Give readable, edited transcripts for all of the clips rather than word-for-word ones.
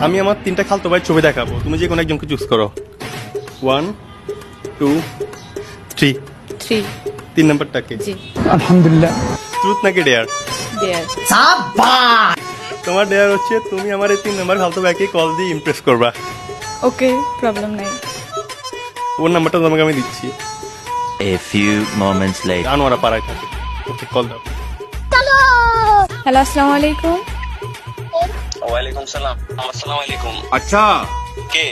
আমি আমার তিনটা খালতো ভাই ছবি দেখাবো, তুমি যে কোনো একজনকে চুজ করো। 1 2 3। 3। 3 নাম্বারটাকে। জি। আলহামদুলিল্লাহ। ট্রুথ নাকি ডেয়ার? দেয়ার। তোমার ডেয়ার হচ্ছে তুমি আমার এই 3 নাম্বার খালতো ভাইকে কল দিয়ে ইমপ্রেস করবা। ওকে, প্রবলেম নাই। ওর নাম্বারটা তোমাকে আমি দিচ্ছি। A few moments later. Anwara পাড়ায় থাকে। ওকে কল দাও। হ্যালো, আসসালামু আলাইকুম। ওয়ালাইকুম সালাম। আসসালামু আলাইকুম। अच्छा কে?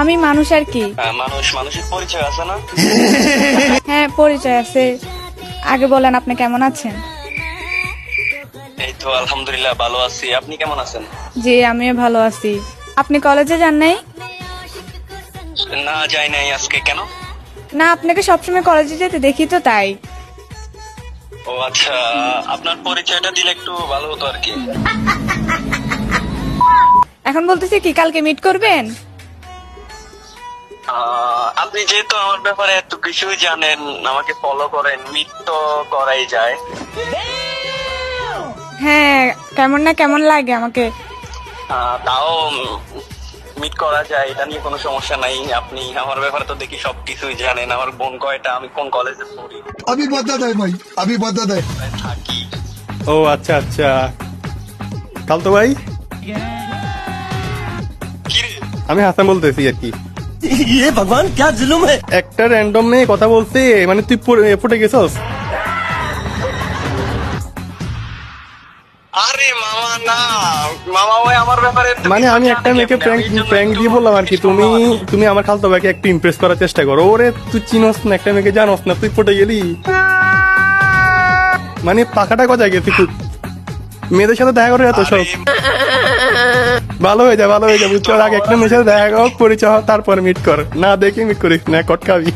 আমি মানুষ আর কি। মানুষের পরিচয় আছে না? হ্যাঁ, পরিচয় আছে। আগে বলেন আপনি কেমন আছেন? এই তো আলহামদুলিল্লাহ ভালো আছি। আপনি কেমন আছেন? জি, আমিও ভালো আছি। আপনি কলেজে যান নাই? না যাই নাই আজকে। কেন? না, আপনাকে সবসময় কলেজে যেতে দেখি তো তাই। ও আচ্ছা, আপনার পরিচয়টা দিলে একটু ভালো হতো আর কি। এখন বলতেছি কি, কালকে মিট করবেন? আপনি যেহেতু আমার ব্যাপারে এত কিছুই জানেন, আমাকে ফলো করেন, মিট তো করাই যায়। হ্যাঁ, কেমন না কেমন লাগে আমাকে। তাও মিট করা যায়, এটা নিয়ে কোনো সমস্যা নাই। আপনি আমার ব্যাপারে তো দেখি সবকিছুই জানেন। আমার বোন কয়টা, আমি কোন কলেজে পড়ি, अभी बता दे भाई, अभी बता दे। কোথায় থাকি। ও আচ্ছা আচ্ছা, খালতো ভাই কিরে? আমি হাসান বলতেছি আর কি। ये भगवान क्या जुल्म है। একটা র্যান্ডম মেয়ে কথা বলতে মানে তুই ফুটে গেছস। আরে মামা না, মামা ওই আমার ব্যাপারে তো মানে কিছু আমি জানে একটা মেয়েকে কেমনে, আমি এই জন্য প্র্যাঙ্ক একটু দিয়ে বললাম আর কি, একটু মামা আছে। তুমি আমার খালতো ভাইকে একটু ইমপ্রেস করার চেষ্টা করো। ওরে তুই চিনস না, একটা মেয়েকে জানোস না, তুই ফুটে গেলি। মানে পাখাটা কোথায় গেছি খুব, মেয়েদের সাথে দেখা করে এত সব ভালো হয়ে যায়, ভালো হয়ে যায় বুঝছো। আগে একটা মেয়ের সাথে দেখা হোক, পরিচয় হোক, তারপর মিট কর। না দেখে মিট করিস না, কটকাবি।